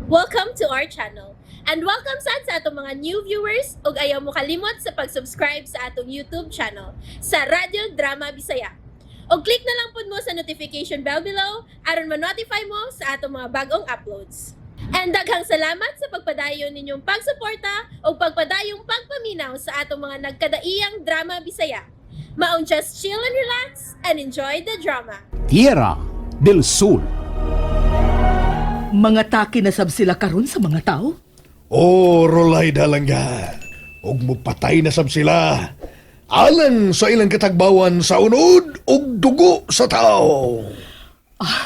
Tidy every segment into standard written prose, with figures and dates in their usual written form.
Welcome to our channel. And welcome sa atong mga new viewers ug ayaw mo kalimot sa pag-subscribe sa atong YouTube channel sa Radio Drama Bisaya. O click na lang pud mo sa notification bell below aron ma-notify mo sa atong mga bagong uploads. And daghang salamat sa pagpadayon ninyong pagsuporta o pagpadayong pagpaminaw sa atong mga nagkadaiyang Drama Bisaya. Maong just chill and relax and enjoy the drama. Tierra del Sur. Mga taki na sab sila karon sa mga tao? Oh, Rolayda lang ga. Og mo patay na sab sila. Alang sa ilang katagbawan sa unod og dugo sa tao.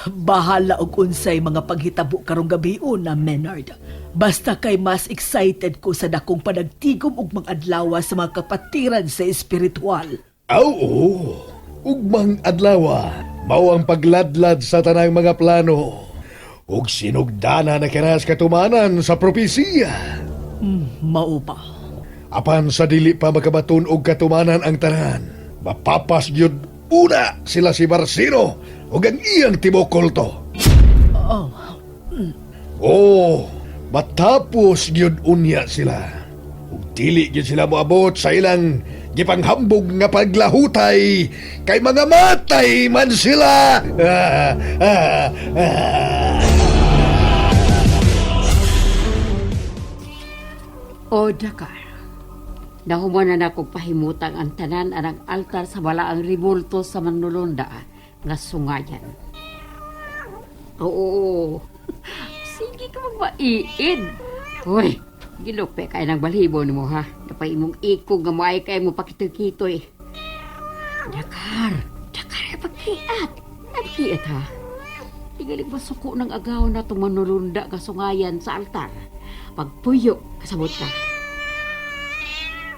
Bahala og unsay mga paghitabo karong gabi na Menard. Basta kay mas excited ko sa dakong panagtigom og mga adlaw sa mga kapatiran sa espiritual. Oo, ugmang adlawa, mao ang pagladlad sa tanang mga plano. Ug sinugdana na kinas katumanan sa propesiya. Mao pa. Apan sa dili pa makabaton og katumanan ang tanan, mapapas gyud una sila si Marcelo ug ang iyang tibukolto. Oh, matapos gyud unya sila. Ug dili gyud sila moabot sa ilang gipanghambog nga paglahutay kay mga matay man sila. O Dakar, nahumanan ako pahimutang ang tanan anang altar sa balaang ribulto sa Manulunda nga sungayan. Oo, sige ka magmaiid. Hoy, gilupe kay ng balhibo ni mo ha. Napay imong ikog nga maay kay mo pakitokitoy. Dakar pagkiat. Pagkiat ha. Igaling masuko ng agaw na itong Manulunda nga sungayan sa altar. Pagpuyo, kasabot ka.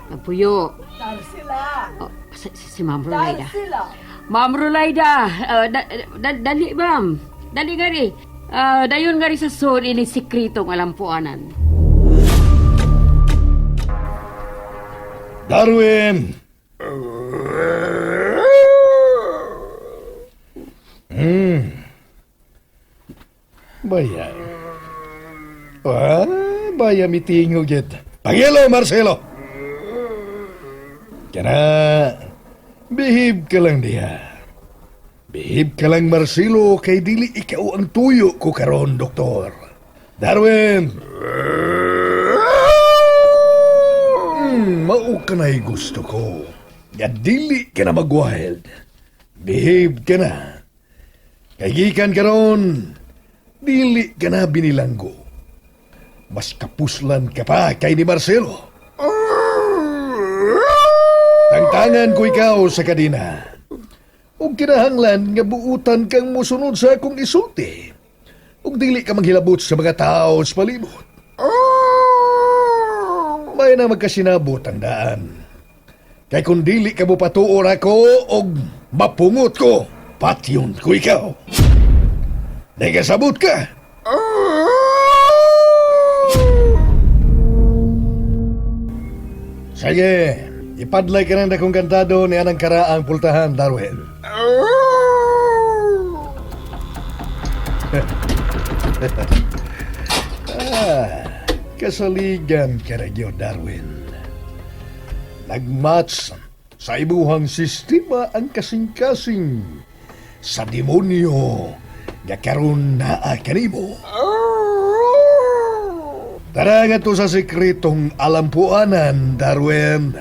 Pagpuyo. Tarsila! Oh, si Ma'am Rolayda. Ma'am Rolayda! Dali, ma'am. Dali nga rin. Dayon nga rin sa son ini sikritong alampuanan. Darwin! Bayay. Baya mitingo git. Pangilo, Marcelo! Kana, behave ka lang diha. Behave ka lang, Marcelo, kay dili ikaw ang tuyo ko karon, doktor. Darwin! Mao ka na'y gusto ko. Nga dili ka na mag-wild. Behave ka na. Kay gikan karon, dili ka na binilanggo. Mas kapuslan ka pa kay ni Marcelo. Tangtangan ko ikaw sa kadina. Ug kinahanglan nga buutan kang musunod sa akong isulti. Ug dili ka maghilabot sa mga tao sa palibot. May na magkasinabot ang daan. Kay kung dili ka mo patuon ako og mapungot ko, patyon ko ikaw. Nagasabot ka. Sige, ipadlay ka ng dakong kantado ni anang karaang pultahan, Darwin. Kasaligan ka na yun, Darwin. Nagmatch sa ibuhang sistema ang kasing-kasing sa demonyo nga karon naa kanimo. Tara nga to sa sekretong alampuanan, Darwin.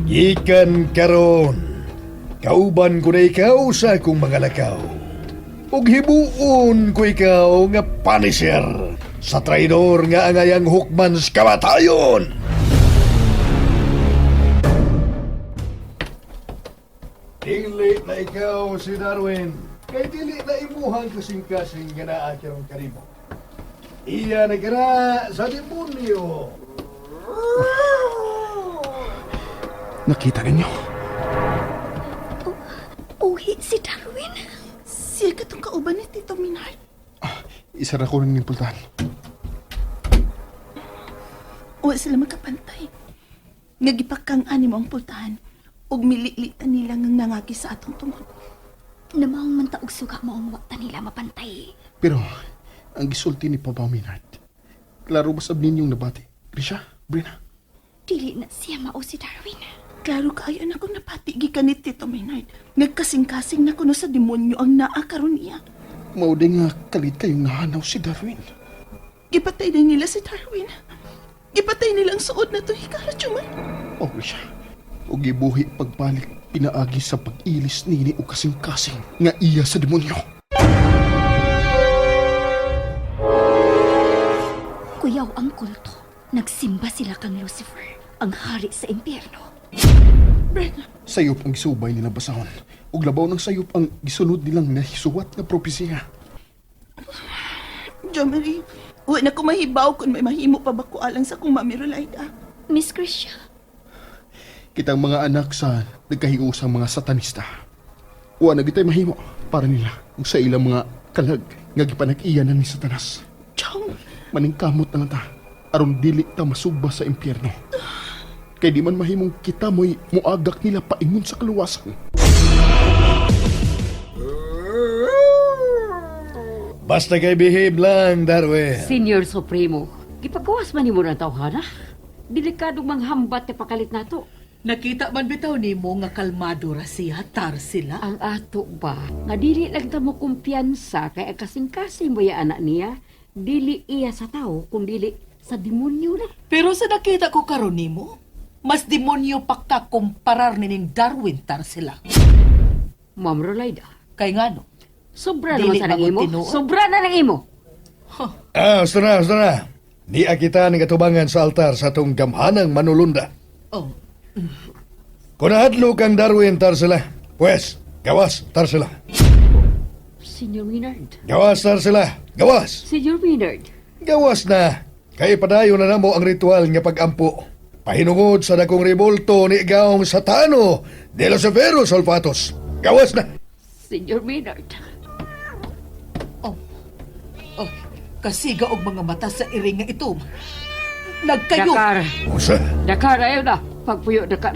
Gikan karon, kauban ko na ikaw sa akong mga lakaw. Ug hibuon ko ikaw nga punisher sa traidor nga angayang hukman sa kamatayon. Dili na ikaw si Darwin. Kay dili na imuhang kasing-kasing nga naa karong karimo. Iya na kara sa demonyo. Nakita ninyo? Uhi si Darwin. Siya katong kauban ni Tito Minard. Isara ko rin yung pultahan. Wa sila magkapantay. Ngagipakang ani mo ang pultahan ug mililitan nila ngang nangagi sa atong tungod. Namang man taog suga mo ang wakta nila mapantay. Pero, ang gisulti ni Papa Maynard, klaro ba sab ninyong nabati? Grisha, Brina, Dili na siya mao si Darwin. Klaro kayo na kung napatigi ka ni Tito Maynard. Nagkasing-kasing na kuno sa demonyo ang naa karon niya. mauday nga kalit kayong nahanaw si Darwin. Gipatay na nila si Darwin. Gipatay nilang suod na to hikala, Chumay. O Grisha, o gibuhi pagbalik pinaagi sa pag-ilis nini o kasing-kasing nga iya sa demonyo. Kuyaw ang kulto. Nagsimba sila kang Lucifer, ang hari sa impyerno. Sayop ang gisubay nila basahon. Ug labaw ng sayop ang gisunod nilang nahisuwat na propesya. Jomari, huwag na ko mahibaw kung may mahimo pa ba ko alang sa kong Mami Rolaida. Miss Krisha, Kitang mga anak sa nagkahiusang mga satanista. Wa na gitay mahimo para nila ug sa ilang mga kalag nga gipanag-iyanan ni Satanas. Chong, Maningkamot na lang ta aron dili ta masugba sa impyerno. Kay di man mahimong kita mo'y muagak nila paingon sa kaluwasan. Basta kay behave lang, Darwin. Senior Supremo, gipagawas man nimo ng tawhana. Delikadong manghambat ti pakalit nato. Nakita man bitaw nimo nga kalmado ra siya, Tarsila. Ang ato ba, nga dili lang ta mo kumpiyansa kay kasing-kasing mo ya anak niya, dili iya sa tao, kung dili sa demonyo na. Pero sa nakita ko karon nimo, mas demonyo pa ka kumparar nining Darwin, Tarsila. Ma'am Rolaida, Kay ngano? sobra Dili naman sa nang ba imo. tinuod? Sobra na nang imo. Basta na. Di kita ng katubangan sa altar sa atong gamhanang manulunda. Oh, Kung nahadlo kang Darwin, Tarsila, pues, gawas, Tarsila. Senior Maynard. Gawas, Tarsila. Gawas. Senior Maynard. Gawas na. Kay padayon na namo ang ritual nga pag-ampo. Pahinungod sa dakong rebolto ni Igaong Satano de los Severos Olfatos. Gawas na. Senior Maynard. oh, kasiga og mga mata sa iring nga ito. Nagkayo. Dakar. Usa. Dakar, ayaw na. Pagpuyo, Dakar.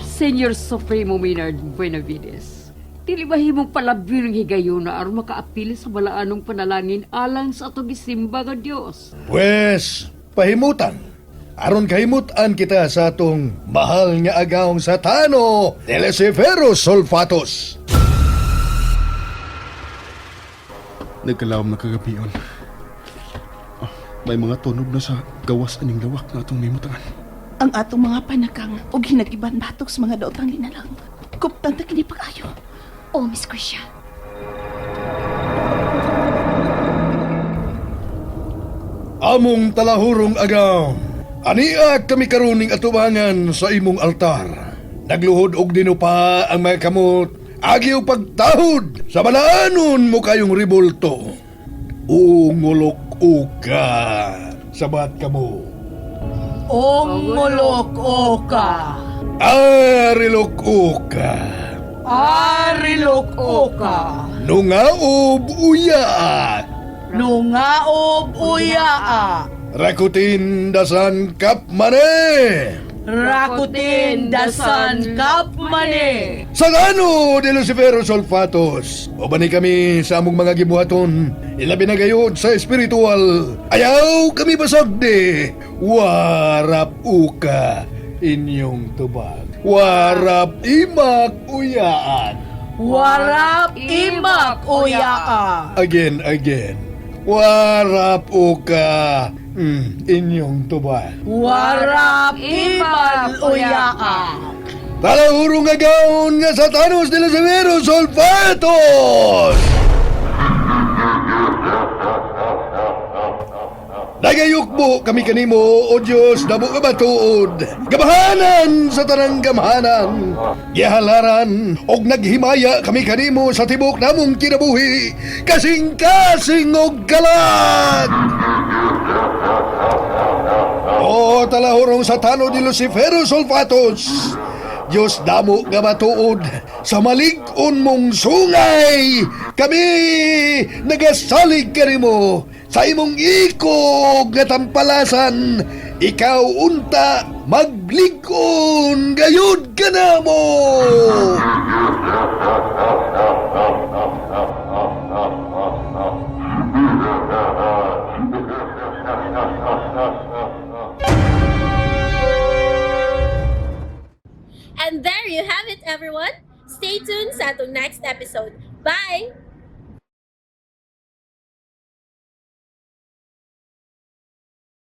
Senior Supremo Maynard Buenavides. Dili ba himong palabyo ng higayon na aron makaapil sa balaanong panalangin alang sa atong gisimba nga Dios. Pues, pahimutan. Aron kahimutan kita sa atong mahal nga agaong Satano de los Severos Olfatos. Nagkalawom na kagabion. May mga tunog na sa gawas aning lawak na atong mimutangan. ang atong mga panakang o ginagiban batok sa mga daotang linalang. Kuptan ta kini pag-ayo. Oh, Miss Krisha. Among talahurong agaw. Aniak kami karuning atubangan sa imong altar. Nagluhod og dinupa ang mga kamot. Agiw pagtahod sa balaanon mo kayong ribulto. Ungulok uka. Sabat kamo. Ongolok oka. Arilok uka. Arilok oka. Nungaob uyaat. Nungaob uyaa. Rakutin dasan kap mane. Rakutin dasan kap mane. Sagano de los Severos Olfatos. O bani kami sa among mga gibuhaton. Ilabi na gayod sa espiritual. Ayaw kami basagde. Warap uka inyong tubag. Warap imak uyaan. Warap imak uyaa. Again. Warap uka inyong tubag. Warap imak uyaa. Talahurong agaon nga Satanos de los Severos Olfatos! Nagayukbo kami kanimo, O Diyos, dabo ka batuod. Gabahanan sa tanang gamhanan. Gihalaran, og naghimaya kami kanimo sa tibok namong kinabuhi. Kasing-kasing og kalag! O talahurong Satano de los Severos Olfatos! Diyos damo nga matuod sa malig-on mong sungay. Kami nagasalig ka mo sa imong ikog nga tampalasan. Ikaw unta maglig-on gayud ka na mo. And there you have it, everyone. Stay tuned sa atong next episode. Bye!